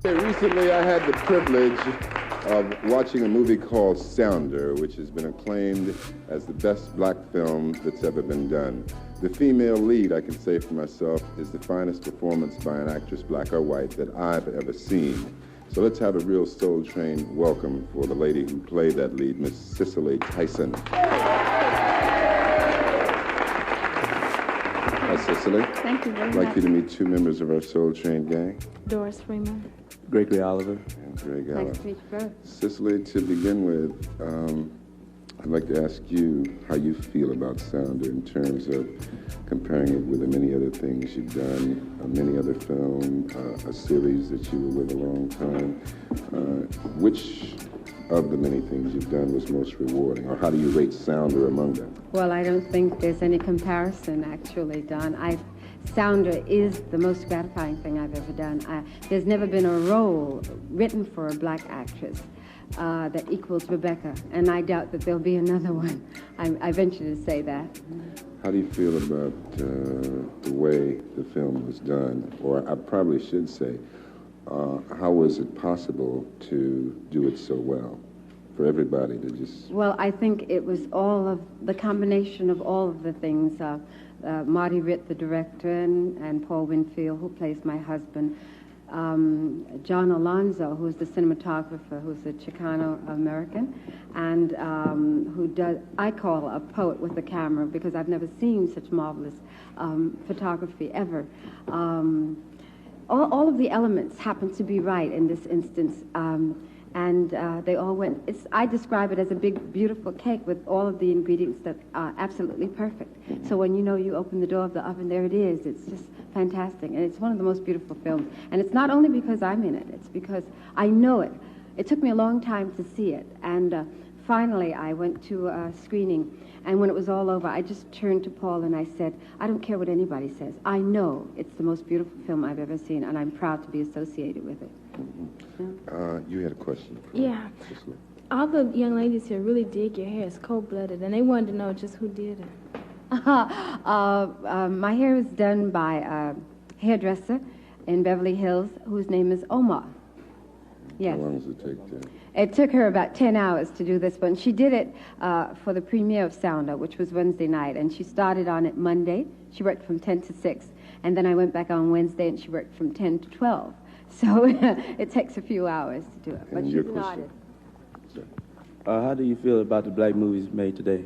Recently, I had the privilege of watching a movie called Sounder, which has been acclaimed as the best black film that's ever been done. The female lead, I can say for myself, is the finest performance by an actress, black or white, that I've ever seen. So let's have a real soul-train welcome for the lady who played that lead, Miss Cicely Tyson. Hi, Cicely. Thank you very much. I'd like you to meet two members of our Soul Train gang. Doris Freeman. Gregory Oliver. And Greg Allen. Nice to meet you both. Cicely, to begin with, I'd like to ask you how you feel about Sounder in terms of comparing it with the many other things you've done, many other films, a series that you were with a long time. Which of the many things you've done was most rewarding, or how do you rate Sounder among them? Well, I don't think there's any comparison, actually, Don. Sounder is the most gratifying thing I've ever done. There's never been a role written for a black actress that equals Rebecca, and I doubt that there'll be another one. I venture to say that. How do you feel about the way the film was done? Or I probably should say, how was it possible to do it so well for everybody to just... Well, I think it was all of the combination of all of the things. Marty Ritt, the director, and Paul Winfield, who plays my husband. John Alonzo, who's the cinematographer, who's a Chicano-American, and who does, I call a poet with the camera, because I've never seen such marvelous photography ever. All of the elements happen to be right in this instance, and they all went. I describe it as a big, beautiful cake with all of the ingredients that are absolutely perfect. So when you open the door of the oven, there it is. It's just fantastic, and it's one of the most beautiful films. And it's not only because I'm in it, it's because I know it. It took me a long time to see it, and finally I went to a screening, and when it was all over, I just turned to Paul and I said, I don't care what anybody says. I know it's the most beautiful film I've ever seen, and I'm proud to be associated with it. You had a question. Yeah. Cicely. All the young ladies here really dig your hair. It's cold-blooded, and they wanted to know just who did it. My hair was done by a hairdresser in Beverly Hills whose name is Omar. Yes. How long does it take to... It took her about 10 hours to do this one. She did it for the premiere of Sounder, which was Wednesday night, and she started on it Monday. She worked from 10 to 6, and then I went back on Wednesday, and she worked from 10 to 12. So it takes a few hours to do it, but she's an artist. How do you feel about the black movies made today?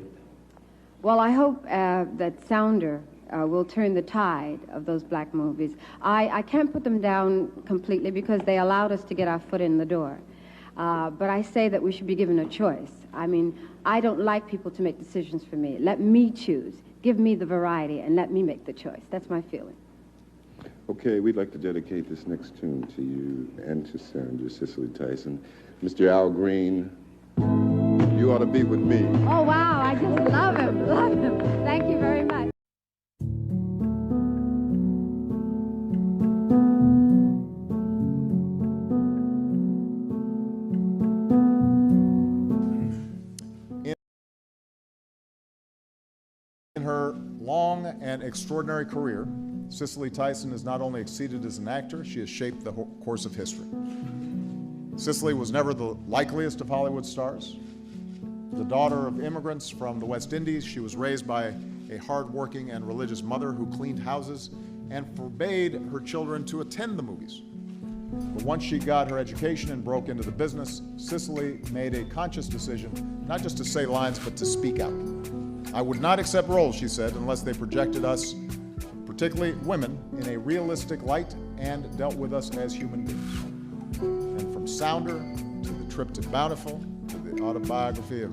Well, I hope that Sounder will turn the tide of those black movies. I can't put them down completely because they allowed us to get our foot in the door. But I say that we should be given a choice. I mean, I don't like people to make decisions for me. Let me choose. Give me the variety and let me make the choice. That's my feeling. Okay, we'd like to dedicate this next tune to you and to Sounder, Cicely Tyson. Mr. Al Green, You Ought to Be With Me. Oh, wow, I just love him, love him. Thank you very much. In her long and extraordinary career, Cicely Tyson has not only exceeded as an actor, she has shaped the course of history. Cicely was never the likeliest of Hollywood stars. The daughter of immigrants from the West Indies, she was raised by a hardworking and religious mother who cleaned houses and forbade her children to attend the movies. But once she got her education and broke into the business, Cicely made a conscious decision not just to say lines, but to speak out. I would not accept roles, she said, unless they projected us, particularly women, in a realistic light and dealt with us as human beings. And from Sounder to the trip to Bountiful to the autobiography of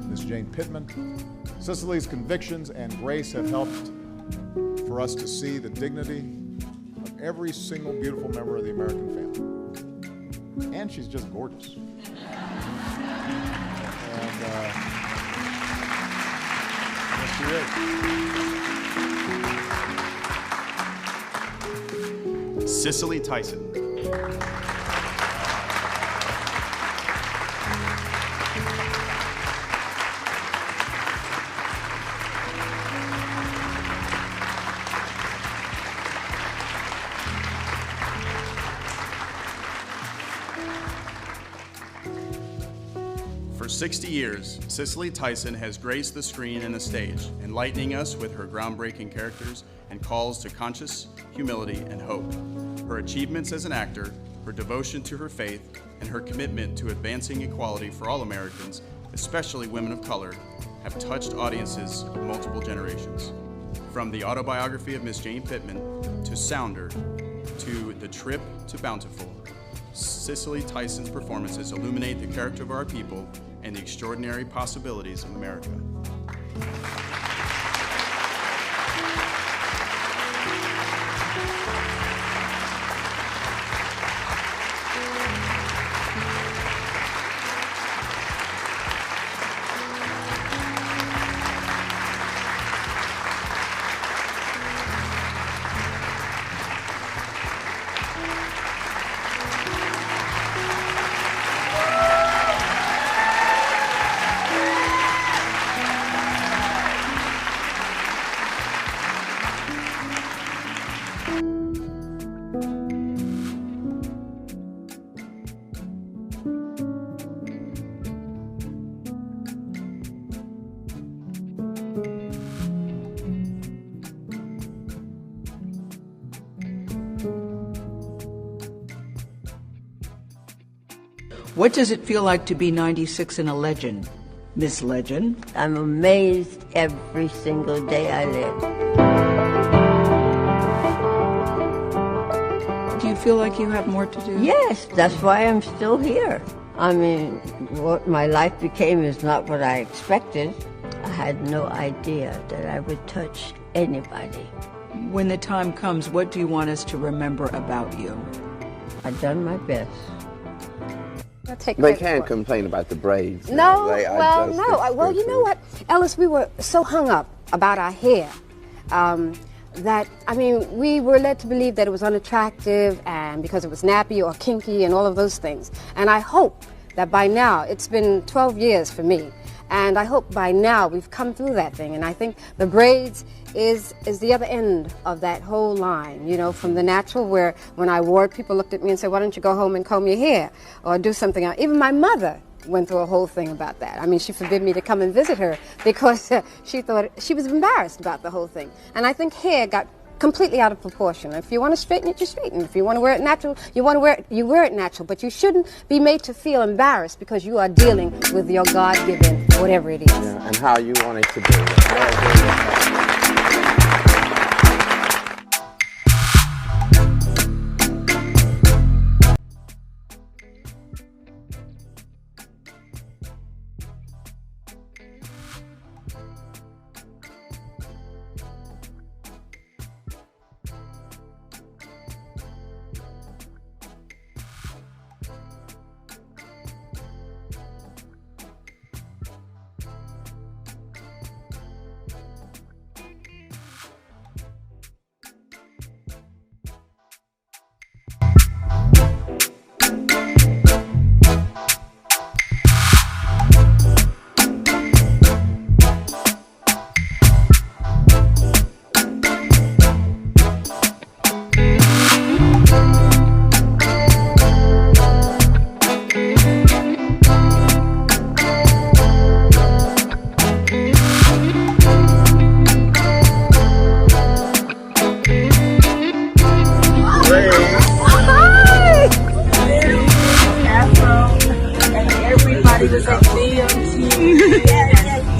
Miss Jane Pittman, Cicely's convictions and grace have helped for us to see the dignity of every single beautiful member of the American family. And she's just gorgeous. And yes, she is. Cicely Tyson. For 60 years, Cicely Tyson has graced the screen and the stage, enlightening us with her groundbreaking characters and calls to conscious humility and hope. Her achievements as an actor, her devotion to her faith, and her commitment to advancing equality for all Americans, especially women of color, have touched audiences of multiple generations. From the autobiography of Miss Jane Pittman, to Sounder, to The Trip to Bountiful, Cicely Tyson's performances illuminate the character of our people and the extraordinary possibilities of America. What does it feel like to be 96 and a legend, Miss Legend? I'm amazed every single day I live. Do you feel like you have more to do? Yes, that's why I'm still here. I mean, what my life became is not what I expected. I had no idea that I would touch anybody. When the time comes, what do you want us to remember about you? I've done my best. They can't complain about the braids. No, well, you know what, Ellis, we were so hung up about our hair that, I mean, we were led to believe that it was unattractive and because it was nappy or kinky and all of those things. And I hope that by now, it's been 12 years for me, and I hope by now we've come through that thing. And I think the braids is the other end of that whole line, you know, from the natural, where when I wore it, people looked at me and said, why don't you go home and comb your hair or do something else? Even my mother went through a whole thing about that. I mean, she forbid me to come and visit her because she thought she was embarrassed about the whole thing. And I think hair got completely out of proportion. If you want to straighten it, you straighten. If you want to wear it natural, you wear it natural. But you shouldn't be made to feel embarrassed because you are dealing with your God-given whatever it is. Yeah, and how you want it to be.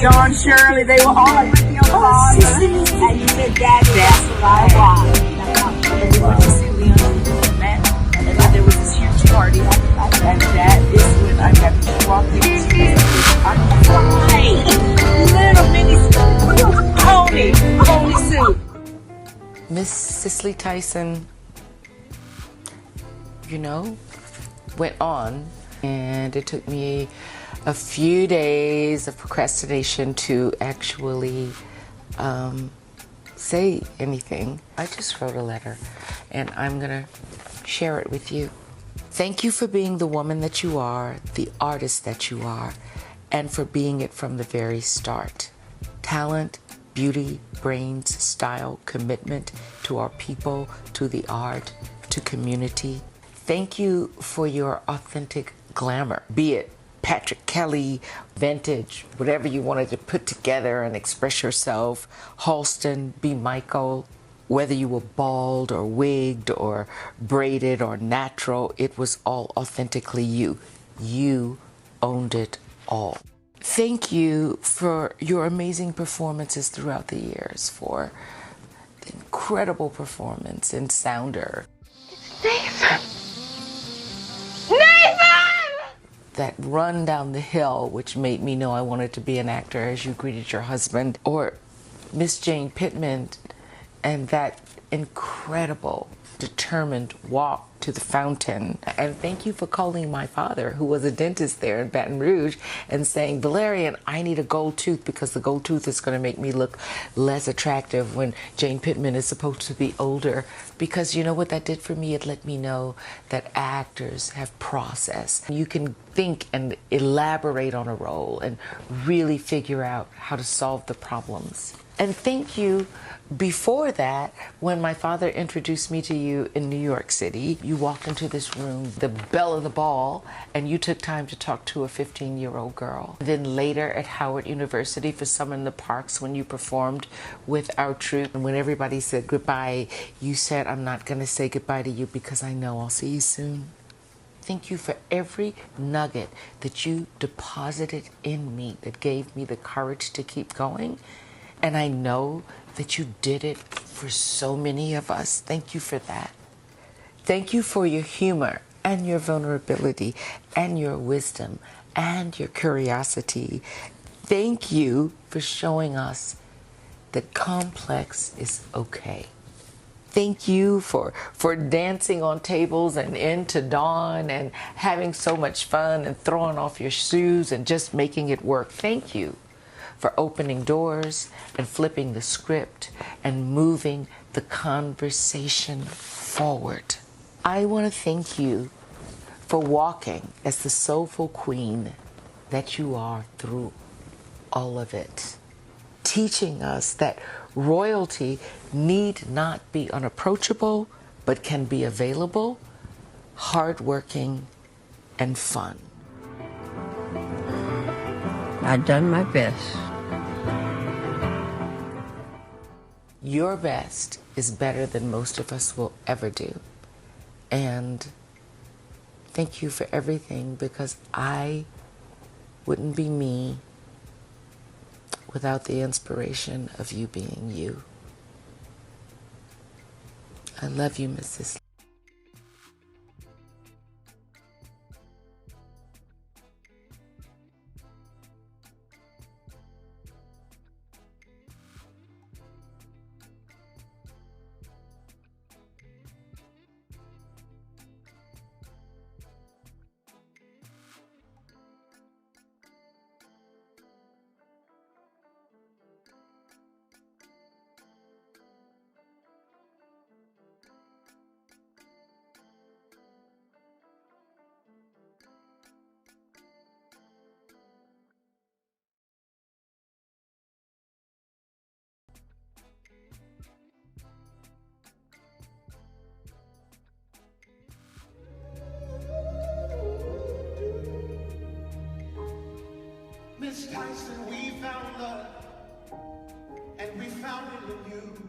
John Shirley, they were all like with your father. And you said, Daddy, that's what I want. And we went to see Leon and then there was this huge party. And that is when I got to walk into a little mini pony suit. Miss Cicely Tyson, you know, went on, and it took me a few days of procrastination to actually say anything. I just wrote a letter, and I'm gonna share it with you. Thank you for being the woman that you are, the artist that you are, and for being it from the very start. Talent, beauty, brains, style, commitment to our people, to the art, to community. Thank you for your authentic glamour, be it Patrick Kelly, vintage, whatever you wanted to put together and express yourself, Halston, B. Michael, whether you were bald or wigged or braided or natural, it was all authentically you. You owned it all. Thank you for your amazing performances throughout the years, for the incredible performance in Sounder. Nathan! Nathan! That run down the hill, which made me know I wanted to be an actor as you greeted your husband, or Miss Jane Pittman and that incredible, determined walk to the fountain. And thank you for calling my father, who was a dentist there in Baton Rouge, and saying, Valerian, I need a gold tooth because the gold tooth is going to make me look less attractive when Jane Pittman is supposed to be older. Because you know what that did for me? It let me know that actors have process. You can think and elaborate on a role and really figure out how to solve the problems. And thank you before that, when my father introduced me to you in New York City. You walked into this room, the belle of the ball, and you took time to talk to a 15-year-old girl. Then later at Howard University for Summer in the Parks, when you performed with our troupe, and when everybody said goodbye, you said, I'm not going to say goodbye to you because I know I'll see you soon. Thank you for every nugget that you deposited in me that gave me the courage to keep going. And I know that you did it for so many of us. Thank you for that. Thank you for your humor and your vulnerability and your wisdom and your curiosity. Thank you for showing us that complex is okay. Thank you for dancing on tables and into dawn and having so much fun and throwing off your shoes and just making it work. Thank you for opening doors and flipping the script and moving the conversation forward. I want to thank you for walking as the soulful queen that you are through all of it, teaching us that royalty need not be unapproachable, but can be available, hardworking, and fun. I've done my best. Your best is better than most of us will ever do. And thank you for everything, because I wouldn't be me without the inspiration of you being you. I love you, Miss Cicely. Miss Tyson, we found love, and we found it in you.